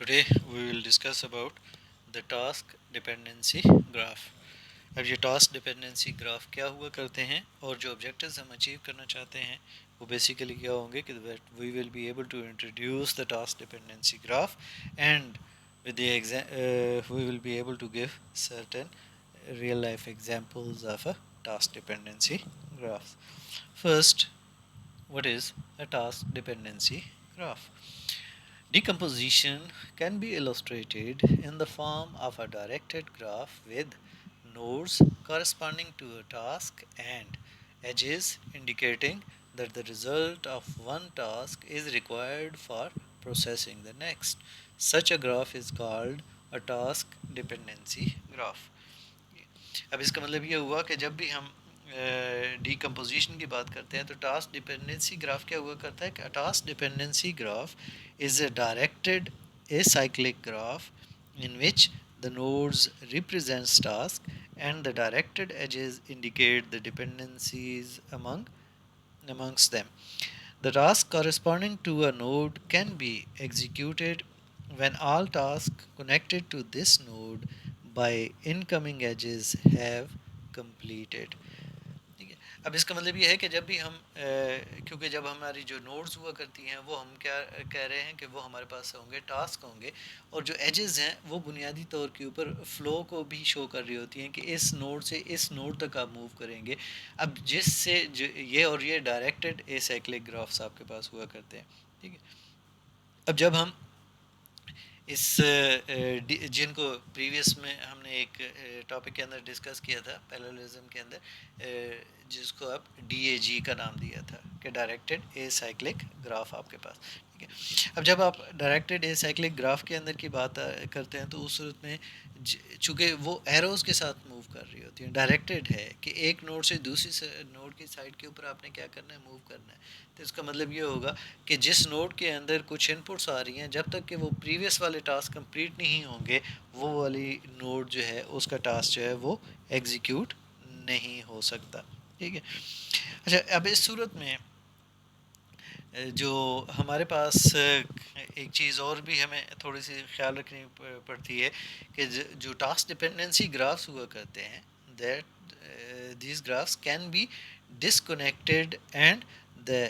Today we will discuss about the task dependency graph. اب یہ task dependency graph کیا ہوا کرتے ہیں اور جو آبجیکٹیوز ہم اچیو کرنا چاہتے ہیں وہ بیسیکلی کیا ہوں گے کہ we will be able to introduce the task dependency graph and with the we will be able to give certain real life examples of a task dependency graph. First, what is a task dependency graph? Decomposition can be illustrated in the form of a directed graph with nodes corresponding to a task and edges indicating that the result of one task is required for processing the next. Such a graph is called a task dependency graph. اب اس کا مطلب یہ ہوا کہ جب بھی ہم decomposition کی بات کرتے ہیں تو ٹاسک ڈپینڈنسی گراف کیا ہوا کرتا ہے کہ task dependency graph is a directed acyclic graph in which the nodes represents task and the directed edges indicate the dependencies amongst them. The task corresponding to a node can be executed when all tasks connected to this node by incoming edges have completed. اب اس کا مطلب یہ ہے کہ جب بھی ہم کیونکہ جب ہماری جو نوڈز ہوا کرتی ہیں وہ ہم کیا کہہ رہے ہیں کہ وہ ہمارے پاس ہوں گے ٹاسک ہوں گے اور جو ایجز ہیں وہ بنیادی طور کے اوپر فلو کو بھی شو کر رہی ہوتی ہیں کہ اس نوڈ سے اس نوڈ تک آپ موو کریں گے. اب جس سے یہ اور یہ ڈائریکٹڈ اے سائیکلک گرافس آپ کے پاس ہوا کرتے ہیں. ٹھیک ہے, اب جب ہم اس جن کو پریویس میں ہم نے ایک ٹاپک کے اندر ڈسکس کیا تھا پیراللزم کے اندر, جس کو آپ ڈی اے جی کا نام دیا تھا کہ ڈائریکٹڈ اے سائیکلک گراف آپ کے پاس. ٹھیک ہے, اب جب آپ ڈائریکٹڈ اے سائیکلک گراف کے اندر کی بات کرتے ہیں تو اس صورت میں چونکہ وہ ایروز کے ساتھ موو کر رہی ہوتی ہیں, ڈائریکٹڈ ہے کہ ایک نوڈ سے دوسری نوڈ کی سائڈ کے اوپر آپ نے کیا کرنا ہے, موو کرنا ہے. تو اس کا مطلب یہ ہوگا کہ جس نوڈ کے اندر کچھ ان پٹس آ رہی ہیں جب تک کہ وہ پریویس والے ٹاسک کمپلیٹ نہیں ہوں گے وہ والی نوڈ جو ہے اس کا ٹاسک جو ہے وہ ایگزیکیوٹ نہیں ہو سکتا. ٹھیک ہے, اچھا اب اس صورت میں جو ہمارے پاس ایک چیز اور بھی ہمیں تھوڑی سی خیال رکھنی پڑتی ہے کہ جو ٹاسک ڈپینڈنسی گرافس ہوا کرتے ہیں that these graphs can be disconnected and the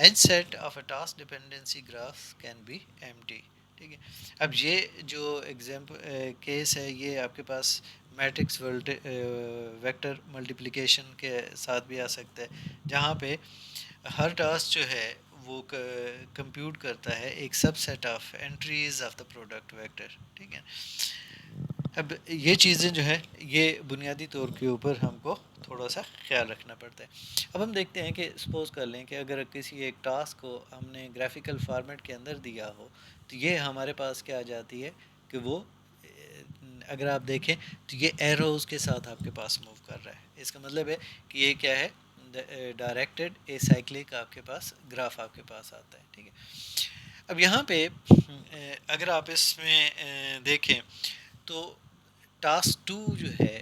edge set of a task dependency graph can be empty. ٹھیک ہے, اب یہ جو ایگزامپل کیس ہے یہ آپ کے پاس میٹرکس ویکٹر ملٹیپلیکیشن کے ساتھ بھی آ سکتا ہے جہاں پہ ہر ٹاسک جو ہے وہ کمپیوٹ کرتا ہے ایک subset of entries of the product vector. ٹھیک ہے, اب یہ چیزیں جو ہیں یہ بنیادی طور کے اوپر ہم کو تھوڑا سا خیال رکھنا پڑتا ہے. اب ہم دیکھتے ہیں کہ سپوز کر لیں کہ اگر کسی ایک ٹاسک کو ہم نے گرافیکل فارمیٹ کے اندر دیا ہو تو یہ ہمارے پاس کیا آ جاتی ہے کہ وہ اگر آپ دیکھیں تو یہ ایروز کے ساتھ آپ کے پاس موو کر رہا ہے. اس کا مطلب ہے کہ یہ کیا ہے, ڈائریکٹڈ اے سائیکلک آپ کے پاس گراف آپ کے پاس آتا ہے. ٹھیک ہے, اب یہاں پہ اگر آپ اس میں دیکھیں تو ٹاسک 2 جو ہے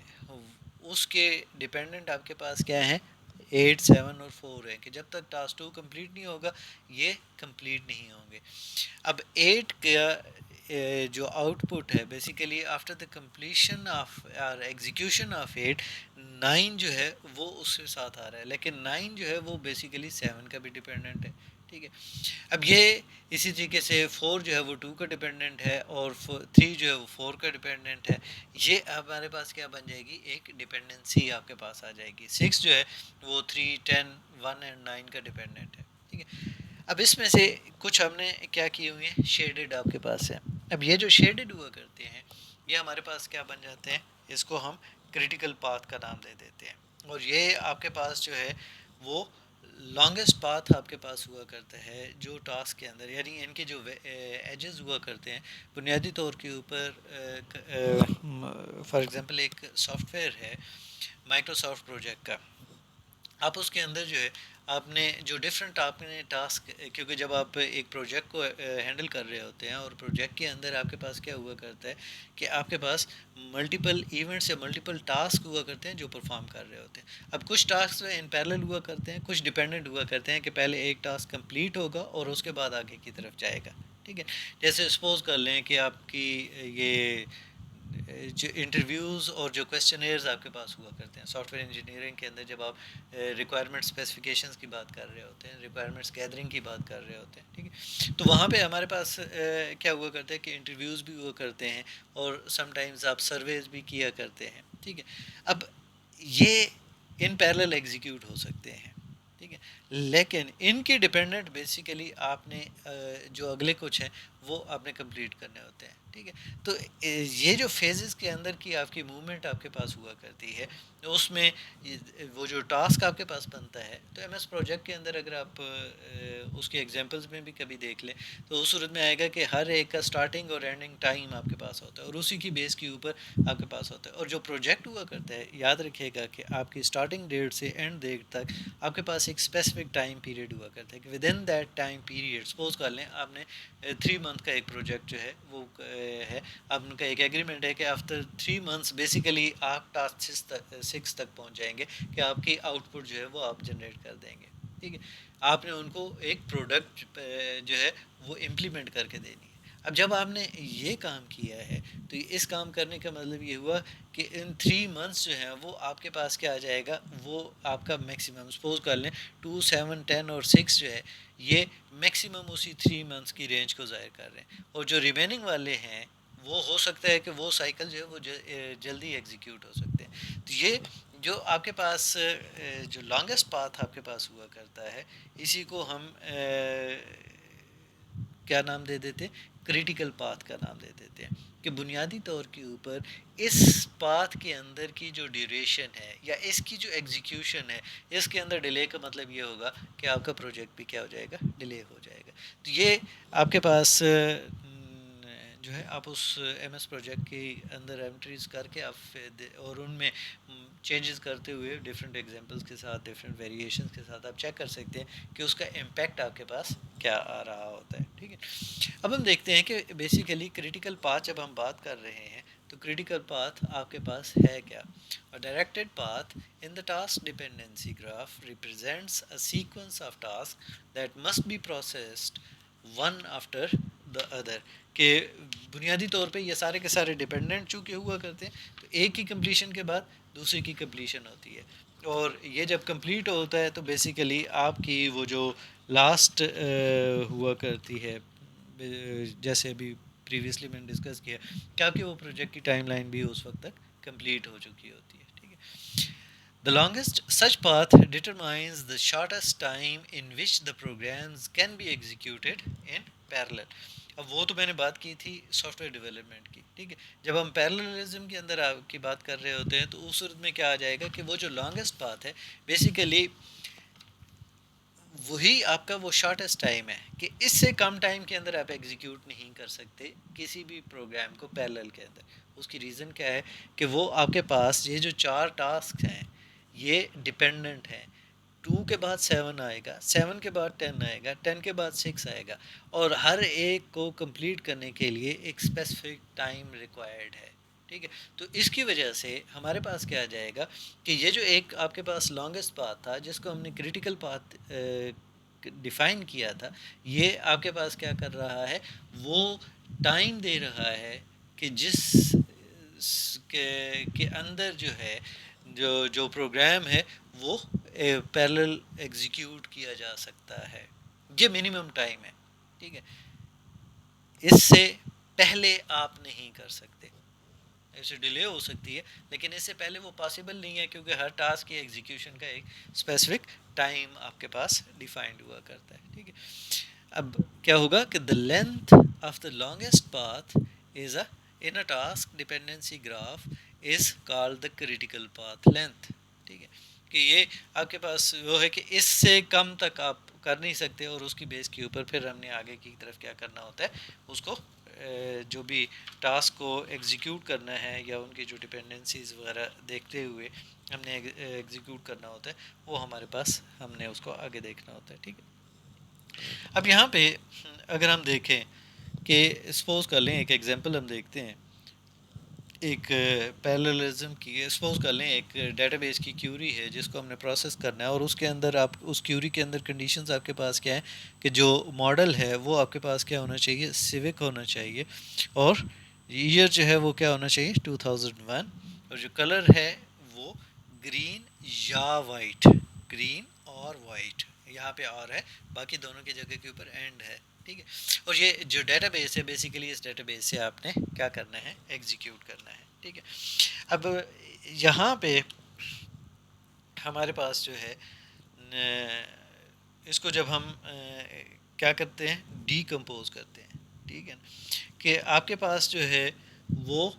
اس کے ڈپینڈنٹ آپ کے پاس کیا ہیں, 8 7 اور 4 ہے کہ جب تک ٹاسک 2 کمپلیٹ نہیں ہوگا یہ کمپلیٹ نہیں ہوں گے. اب 8 کا جو آؤٹ پٹ ہے basically after the completion of execution of 8 9 جو ہے وہ اس کے ساتھ آ رہا ہے, لیکن 9 جو ہے وہ بیسیکلی 7 کا بھی ڈپینڈنٹ ہے. ٹھیک ہے, اب یہ اسی طریقے سے 4 جو ہے وہ 2 کا ڈپینڈنٹ ہے اور 3 جو ہے وہ 4 کا ڈپینڈنٹ ہے. یہ ہمارے پاس کیا بن جائے گی, ایک ڈپینڈنسی آپ کے پاس آ جائے گی. 6 جو ہے وہ 3 10 1 اینڈ 9 کا ڈپینڈنٹ ہے. ٹھیک ہے, اب اس میں سے کچھ ہم نے کیا کیے ہوئے ہیں, شیڈڈ آپ کے پاس ہے. اب یہ جو شیڈڈ ہوا کرتے ہیں یہ ہمارے پاس کیا بن جاتے ہیں, اس کو ہم کریٹیکل پاتھ کا نام دے دیتے ہیں. اور یہ آپ کے پاس جو ہے وہ لانگسٹ پاتھ آپ کے پاس ہوا کرتا ہے جو ٹاسک کے اندر, یعنی ان کے جو ایجز ہوا کرتے ہیں بنیادی طور کے اوپر. فار ایگزامپل ایک سافٹ ویئر ہے مائکروسافٹ پروجیکٹ کا, آپ اس کے اندر جو ہے آپ نے جو ڈفرینٹ آپ نے ٹاسک, کیونکہ جب آپ ایک پروجیکٹ کو ہینڈل کر رہے ہوتے ہیں اور پروجیکٹ کے اندر آپ کے پاس کیا ہوا کرتا ہے کہ آپ کے پاس ملٹیپل ایونٹس یا ملٹیپل ٹاسک ہوا کرتے ہیں جو پرفارم کر رہے ہوتے ہیں. اب کچھ ٹاسک ان پیرلل ہوا کرتے ہیں, کچھ ڈیپینڈنٹ ہوا کرتے ہیں کہ پہلے ایک ٹاسک کمپلیٹ ہوگا اور اس کے بعد آگے کی طرف جائے گا. ٹھیک ہے. جیسے سپوز کر لیں کہ آپ کی یہ جو انٹرویوز اور جو کویسچنیئرز آپ کے پاس ہوا کرتے ہیں سافٹ ویئر انجینئرنگ کے اندر، جب آپ ریکوائرمنٹ اسپیسیفکیشنز کی بات کر رہے ہوتے ہیں، ریکوائرمنٹس گیدرنگ کی بات کر رہے ہوتے ہیں، ٹھیک ہے، تو وہاں پہ ہمارے پاس کیا ہوا کرتا ہے کہ انٹرویوز بھی ہوا کرتے ہیں اور سم ٹائمز آپ سرویز بھی کیا کرتے ہیں. ٹھیک ہے. اب یہ ان پیرلل ایگزیکیوٹ ہو سکتے ہیں. ٹھیک ہے. لیکن ان کی ڈپینڈنٹ بیسیکلی آپ نے جو اگلے کچھ ہیں وہ آپ نے کمپلیٹ کرنے ہوتے ہیں. ٹھیک ہے. تو یہ جو فیزز کے اندر کی آپ کی موومنٹ آپ کے پاس ہوا کرتی ہے، اس میں وہ جو ٹاسک آپ کے پاس بنتا ہے، تو ایم ایس پروجیکٹ کے اندر اگر آپ اس کے ایگزامپلس میں بھی کبھی دیکھ لیں تو اس صورت میں آئے گا کہ ہر ایک کا سٹارٹنگ اور اینڈنگ ٹائم آپ کے پاس ہوتا ہے اور اسی کی بیس کے اوپر آپ کے پاس ہوتا ہے. اور جو پروجیکٹ ہوا کرتا ہے، یاد رکھیے گا کہ آپ کی سٹارٹنگ ڈیٹ سے اینڈ ڈیٹ تک آپ کے پاس ایک اسپیسیفک ٹائم پیریڈ ہوا کرتا ہے کہ with in that time period, suppose کر لیں آپ نے 3 منتھ کا ایک پروجیکٹ جو ہے وہ ہے، آپ ان کا ایک ایگریمنٹ ہے کہ آفٹر 3 منتھس بیسیکلی آپ ٹاسک 6 تک پہنچ جائیں گے کہ آپ کی آؤٹ پٹ جو ہے وہ آپ جنریٹ کر دیں گے. ٹھیک ہے. آپ نے ان کو ایک پروڈکٹ جو ہے وہ امپلیمنٹ کر کے دینی ہے. اب جب آپ نے یہ کام کیا ہے تو اس کام کرنے کا مطلب یہ ہوا کہ ان 3 منتھس جو ہیں وہ آپ کے پاس کیا آ جائے گا، وہ آپ کا میکسیمم، سپوز کر لیں 2 7 10 اور 6 جو ہے یہ میکسیمم اسی 3 منتھس کی رینج کو ظاہر کر رہے ہیں. اور جو ریمیننگ والے ہیں وہ ہو سکتا ہے کہ وہ سائیکل جو ہے وہ جلدی ایگزیکیوٹ ہو سکتے ہیں. تو یہ جو آپ کے پاس جو لانگسٹ پاتھ آپ کے پاس ہوا کرتا ہے، اسی کو ہم کیا نام دے دیتے ہیں، کریٹیکل پاتھ کا نام دے دیتے ہیں. کہ بنیادی طور کے اوپر اس پاتھ کے اندر کی جو ڈیوریشن ہے یا اس کی جو ایگزیکیوشن ہے، اس کے اندر ڈیلے کا مطلب یہ ہوگا کہ آپ کا پروجیکٹ بھی کیا ہو جائے گا، ڈیلے ہو جائے گا. تو یہ آپ کے پاس جو ہے آپ اس ایم ایس پروجیکٹ کے اندر انٹریز کر کے آپ اور ان میں چینجز کرتے ہوئے ڈفرینٹ ایگزامپلس کے ساتھ، ڈفرینٹ ویریشنس کے ساتھ آپ چیک کر سکتے ہیں کہ اس کا امپیکٹ آپ کے پاس کیا آ رہا ہوتا ہے. ٹھیک ہے. اب ہم دیکھتے ہیں کہ بیسیکلی کریٹیکل پاتھ جب ہم بات کر رہے ہیں تو کریٹیکل پاتھ آپ کے پاس ہے کیا. A directed path in the task dependency graph represents a sequence of tasks that must be processed one after the other. کہ بنیادی طور پہ یہ سارے کے سارے ڈیپینڈنٹ چونکہ ہوا کرتے ہیں تو ایک کی کمپلیشن کے بعد دوسرے کی کمپلیشن ہوتی ہے. اور یہ جب کمپلیٹ ہوتا ہے تو بیسیکلی آپ کی وہ جو لاسٹ ہوا کرتی ہے، جیسے ابھی پریویسلی میں نے ڈسکس کیا کہ آپ کی وہ پروجیکٹ کی ٹائم لائن بھی اس وقت تک کمپلیٹ ہو چکی ہوتی ہے. ٹھیک ہے. The longest such path determines the shortest time in which the programs can be executed in parallel. اب وہ تو میں نے بات کی تھی سافٹ ویئر ڈیولپمنٹ کی. ٹھیک ہے. جب ہم پیرللزم کے اندر آپ کی بات کر رہے ہوتے ہیں تو اس صورت میں کیا آ جائے گا کہ وہ جو لانگسٹ پاتھ ہے بیسیکلی وہی آپ کا وہ شارٹیسٹ ٹائم ہے کہ اس سے کم ٹائم کے اندر آپ ایگزیکیوٹ نہیں کر سکتے کسی بھی پروگرام کو پیرلل کے اندر. اس کی ریزن کیا ہے کہ وہ آپ کے پاس یہ جو 4 ٹاسک ہیں یہ ڈپینڈنٹ ہیں. 2 کے بعد 7 آئے گا، 7 کے بعد 10 آئے گا، 10 کے بعد 6 آئے گا، اور ہر ایک کو کمپلیٹ کرنے کے لیے ایک اسپیسیفک ٹائم ریکوائرڈ ہے. ٹھیک ہے. تو اس کی وجہ سے ہمارے پاس کیا آ جائے گا کہ یہ جو ایک آپ کے پاس لانگسٹ پاتھ تھا جس کو ہم نے کریٹیکل پاتھ ڈیفائن کیا تھا، یہ آپ کے پاس کیا کر رہا ہے، وہ ٹائم دے رہا ہے کہ جس کے اندر جو ہے جو پروگرام ہے وہ پیرلل ایگزیکیوٹ کیا جا سکتا ہے. یہ منیمم ٹائم ہے. ٹھیک ہے. اس سے پہلے آپ نہیں کر سکتے. اسے ڈیلے ہو سکتی ہے لیکن اس سے پہلے وہ پاسبل نہیں ہے کیونکہ ہر ٹاسک کی ایگزیکیوشن کا ایک اسپیسیفک ٹائم آپ کے پاس ڈیفائنڈ ہوا کرتا ہے. ٹھیک ہے. اب کیا ہوگا کہ the length of the longest path is in a task dependency graph is called the critical path length. ٹھیک ہے. کہ یہ آپ کے پاس وہ ہے کہ اس سے کم تک آپ کر نہیں سکتے اور اس کی بیس کے اوپر پھر ہم نے آگے کی طرف کیا کرنا ہوتا ہے، اس کو جو بھی ٹاسک کو ایگزیکیوٹ کرنا ہے یا ان کی جو ڈپینڈنسیز وغیرہ دیکھتے ہوئے ہم نے ایگزیکیوٹ کرنا ہوتا ہے وہ ہمارے پاس ہم نے اس کو آگے دیکھنا ہوتا ہے. ٹھیک ہے. اب یہاں پہ اگر ہم دیکھیں کہ سپوز کر لیں ایک ایگزامپل ہم دیکھتے ہیں ایک پیراللزم کی سپوز کر لیں ایک ڈیٹا بیس کی کیوری ہے جس کو ہم نے پروسیس کرنا ہے، اور اس کے اندر آپ اس کیوری کے اندر کنڈیشنز آپ کے پاس کیا ہے کہ جو ماڈل ہے وہ آپ کے پاس کیا ہونا چاہیے، سیوک ہونا چاہیے، اور ایئر جو ہے وہ کیا ہونا چاہیے 2001، اور جو کلر ہے وہ گرین یا وائٹ، گرین اور وائٹ، یہاں پہ اور ہے، باقی دونوں کی جگہ کے اوپر اینڈ ہے، ٹھیک ہے۔ اور یہ جو ڈیٹا بیس ہے بیسیکلی اس ڈیٹا بیس سے آپ نے کیا کرنا ہے، ایگزیکیوٹ کرنا ہے، ٹھیک ہے۔ اب یہاں پہ ہمارے پاس جو ہے اس کو جب ہم کیا کرتے ہیں، ڈی کمپوز کرتے ہیں، ٹھیک ہے نا، کہ آپ کے پاس جو ہے وہ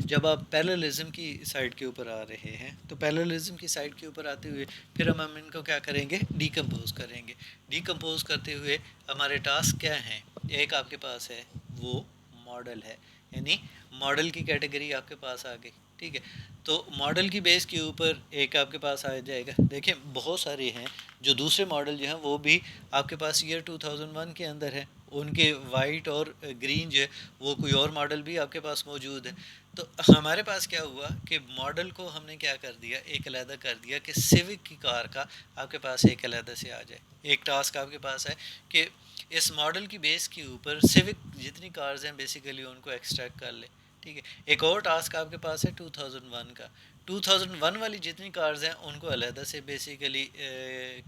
جب آپ پیراللزم کی سائڈ کے اوپر آ رہے ہیں تو پیراللزم کی سائڈ کے اوپر آتے ہوئے پھر ہم ان کو کیا کریں گے، ڈی کمپوز کریں گے۔ ڈی کمپوز کرتے ہوئے ہمارے ٹاسک کیا ہیں، ایک آپ کے پاس ہے وہ ماڈل ہے، یعنی ماڈل کی کیٹیگری آپ کے پاس آ گئی، ٹھیک ہے۔ تو ماڈل کی بیس کے اوپر ایک آپ کے پاس آ جائے گا، دیکھیں بہت سارے ہیں جو دوسرے ماڈل جو ہیں وہ بھی آپ کے پاس ایئر 2001 کے اندر ہے، ان کے وائٹ اور گرین جو ہے وہ کوئی اور ماڈل بھی آپ کے پاس موجود ہے۔ تو ہمارے پاس کیا ہوا کہ ماڈل کو ہم نے کیا کر دیا، ایک علیحدہ کر دیا کہ سیوک کی کار کا آپ کے پاس ایک علیحدہ سے آ جائے۔ ایک ٹاسک آپ کے پاس ہے کہ اس ماڈل کی بیس کے اوپر سیوک جتنی کارز ہیں بیسیکلی ان کو ایکسٹریکٹ کر لے، ٹھیک ہے۔ ایک اور ٹاسک آپ کے پاس ہے 2001 کا، 2001 والی جتنی کارز ہیں ان کو علیحدہ سے بیسیکلی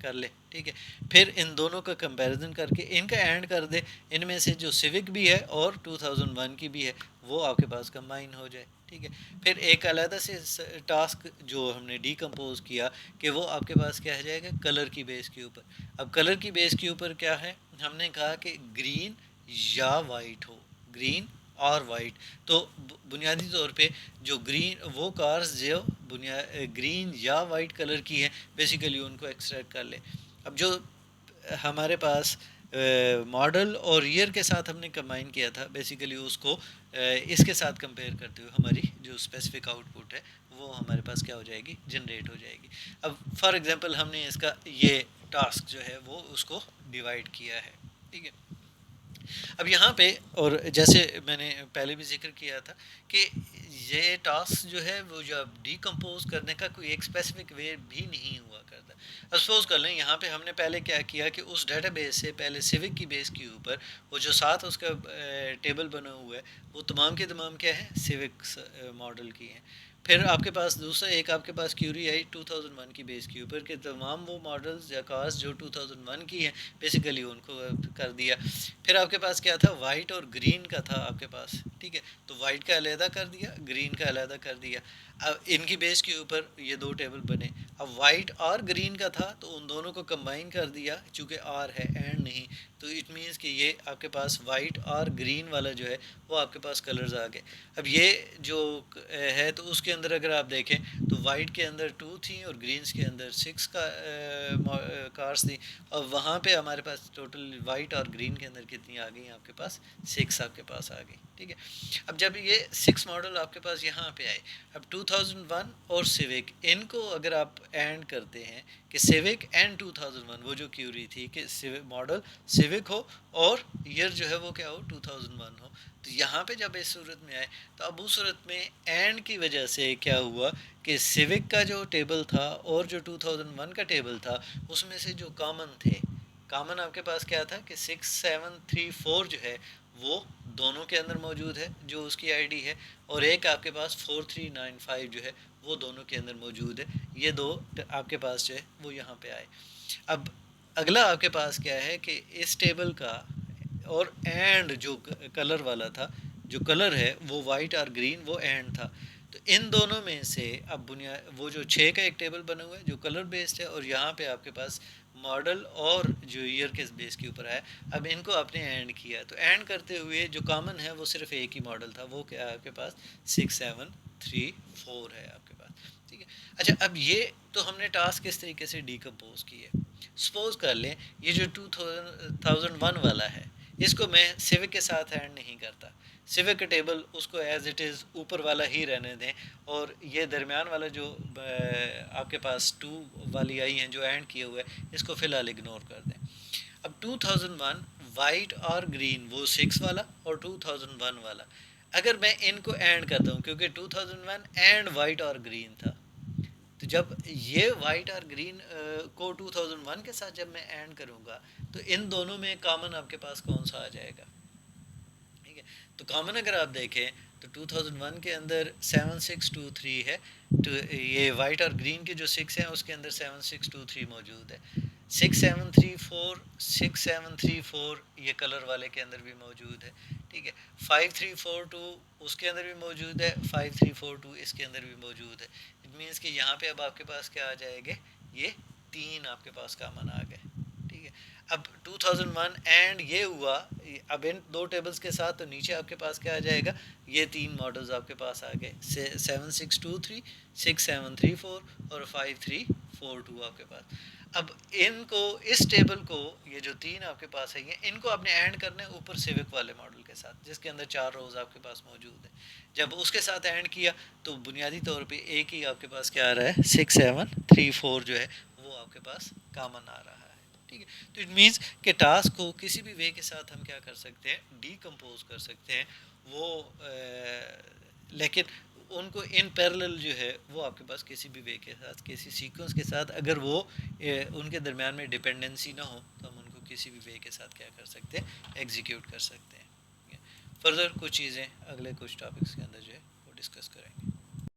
کر لے، ٹھیک ہے۔ پھر ان دونوں کا کمپیریزن کر کے ان کا اینڈ کر دے، ان میں سے جو سیوک بھی ہے اور 2001 کی بھی ہے وہ آپ کے پاس کمبائن ہو جائے، ٹھیک ہے۔ پھر ایک علیحدہ سے ٹاسک جو ہم نے ڈی کمپوز کیا کہ وہ آپ کے پاس کیا ہو جائے گا، کلر کی بیس کے اوپر۔ اب کلر کی بیس کے اوپر کیا ہے، ہم نے کہا کہ گرین یا وائٹ ہو، گرین اور وائٹ۔ تو بنیادی طور پہ جو گرین وہ کارز جو گرین یا وائٹ کلر کی ہیں بیسیکلی ان کو ایکسٹریکٹ کر لے۔ اب جو ہمارے پاس ماڈل اور ایئر کے ساتھ ہم نے کمبائن کیا تھا بیسیکلی اس کو اس کے ساتھ کمپیئر کرتے ہوئے ہماری جو اسپیسیفک آؤٹ پٹ ہے وہ ہمارے پاس کیا ہو جائے گی، جنریٹ ہو جائے گی۔ اب فار ایگزامپل ہم نے اس کا یہ ٹاسک جو ہے وہ اس کو ڈیوائڈ کیا ہے، ٹھیک ہے۔ اب یہاں پہ اور جیسے میں نے پہلے بھی ذکر کیا تھا کہ یہ ٹاسک جو ہے وہ جب ڈی کمپوز کرنے کا کوئی ایک اسپیسیفک وے بھی نہیں ہوا کرتا۔ سپوز کر لیں یہاں پہ ہم نے پہلے کیا کیا کہ اس ڈیٹا بیس سے پہلے سیوک کی بیس کے اوپر وہ جو ساتھ اس کا ٹیبل بنا ہوا ہے وہ تمام کے تمام کیا ہے، سیوک ماڈل کی ہیں۔ پھر آپ کے پاس دوسرا ایک آپ کے پاس کیوری آئی 2001 کی بیس کے اوپر کہ تمام وہ ماڈلز یا کارز جو 2001 کی ہیں بیسیکلی ان کو کر دیا۔ پھر آپ کے پاس کیا تھا، وائٹ اور گرین کا تھا آپ کے پاس، ٹھیک ہے۔ تو وائٹ کا علیحدہ کر دیا، گرین کا علیحدہ کر دیا۔ اب ان کی بیس کے اوپر یہ دو ٹیبل بنے۔ اب وائٹ اور گرین کا تھا تو ان دونوں کو کمبائن کر دیا، چونکہ آر ہے اینڈ نہیں، تو اٹ مینس کہ یہ آپ کے پاس وائٹ اور گرین والا جو ہے وہ آپ کے پاس کلرز آ گئے۔ اب یہ جو ہے تو اس کے اندر اگر آپ دیکھیں تو وائٹ کے اندر 2 تھیں اور گرینز کے اندر 6 کارس تھیں، اور وہاں پہ ہمارے پاس ٹوٹل وائٹ اور گرین کے اندر کتنی آ گئی آپ کے پاس، 6 آپ کے پاس آ گئی، ٹھیک ہے۔ اب جب یہ 6 ماڈل آپ کے پاس یہاں پہ آئے، اب 2001 اور سیوک ان کو اگر آپ اینڈ کرتے ہیں کہ سیوک اینڈ 2001، وہ جو کیوری تھی کہ ماڈل سیوک ہو اور ایئر جو ہے وہ کیا ہو 2001 ہو، تو یہاں پہ جب اس صورت میں آئے تو اب اس صورت میں اینڈ کی وجہ سے کیا ہوا کہ سیوک کا جو ٹیبل تھا اور جو 2001 کا ٹیبل تھا اس میں سے جو کامن تھے، کامن آپ کے پاس کیا تھا کہ 6734 جو ہے وہ دونوں کے اندر موجود ہے جو اس کی آئی ڈی ہے، اور ایک آپ کے پاس 4395 جو ہے وہ دونوں کے اندر موجود ہے۔ یہ دو آپ کے پاس جو ہے وہ یہاں پہ آئے۔ اب اگلا آپ کے پاس کیا ہے کہ اس ٹیبل کا اور اینڈ جو کلر والا تھا، جو کلر ہے وہ وائٹ اور گرین وہ اینڈ تھا، تو ان دونوں میں سے اب وہ جو 6 کا ایک ٹیبل بنا ہوا ہے جو کلر بیسڈ ہے، اور یہاں پہ آپ کے پاس ماڈل اور جو ایئر کے بیس کے اوپر آیا، اب ان کو آپ نے اینڈ کیا، تو اینڈ کرتے ہوئے جو کامن ہے وہ صرف ایک ہی ماڈل تھا، وہ کیا ہے آپ کے پاس 6734 ہے آپ کے پاس، ٹھیک ہے۔ اچھا اب یہ تو ہم نے ٹاسک کس طریقے سے ڈیکمپوز کی ہے۔ سپوز کر لیں یہ جو 2001 والا ہے اس کو میں سیوک کے ساتھ اینڈ نہیں کرتا، سیوک کا ٹیبل اس کو ایز اٹ از اوپر والا ہی رہنے دیں، اور یہ درمیان والا جو آپ کے پاس 2 والی آئی ہیں جو اینڈ کیے ہوئے اس کو فی الحال اگنور کر دیں۔ اب 2001 وائٹ اور گرین وہ 6 والا اور 2001 والا، اگر میں ان کو اینڈ کرتا ہوں کیونکہ 2001 اینڈ وائٹ اور گرین تھا، تو جب یہ وائٹ اور گرین کو 2001 کے ساتھ جب میں اینڈ کروں گا تو ان دونوں میں کامن آپ کے پاس کون سا آ جائے گا؟ ٹھیک ہے، تو کامن اگر آپ دیکھیں تو 2001 کے اندر 7623 ہے، تو یہ وائٹ اور گرین کے جو 6 ہیں اس کے اندر 7623 موجود ہے. 6734 یہ کلر والے کے اندر بھی موجود ہے. ٹھیک ہے، 5342 اس کے اندر بھی موجود ہے، 5342 اس کے اندر بھی موجود ہے. اٹ مینس کہ یہاں پہ اب آپ کے پاس کیا آ جائے گے، یہ 3 آپ کے پاس کامن آ گئے. ٹھیک ہے، اب 2001 اینڈ یہ ہوا، اب ان دو ٹیبلز کے ساتھ تو نیچے آپ کے پاس کیا آ جائے گا، یہ 3 ماڈلز آپ کے پاس آ گئے، 7623 6734 اور 5342 آپ کے پاس. اب ان کو اس ٹیبل کو یہ جو 3 آپ کے پاس ہے ان کو آپ نے اینڈ کرنا ہے اوپر سیوک والے ماڈل کے ساتھ جس کے اندر 4 روز آپ کے پاس موجود ہے. جب اس کے ساتھ اینڈ کیا تو بنیادی طور پہ ایک ہی آپ کے پاس کیا آ رہا ہے، 6734 جو ہے وہ آپ کے پاس کامن آ رہا ہے. ٹھیک ہے، تو اٹ مینس کہ ٹاسک کو کسی بھی وے کے ساتھ ہم کیا کر سکتے ہیں، ڈی کمپوز کر سکتے ہیں وہ، لیکن ان کو ان پیرلل جو ہے وہ آپ کے پاس کسی بھی وے کے ساتھ، کسی سیکوینس کے ساتھ اگر وہ ان کے درمیان میں ڈپینڈنسی نہ ہو تو ہم ان کو کسی بھی وے کے ساتھ کیا کر سکتے ہیں، ایگزیکیوٹ کر سکتے ہیں. فردر کچھ چیزیں اگلے کچھ ٹاپکس کے اندر جو ہے وہ ڈسکس کریں گے.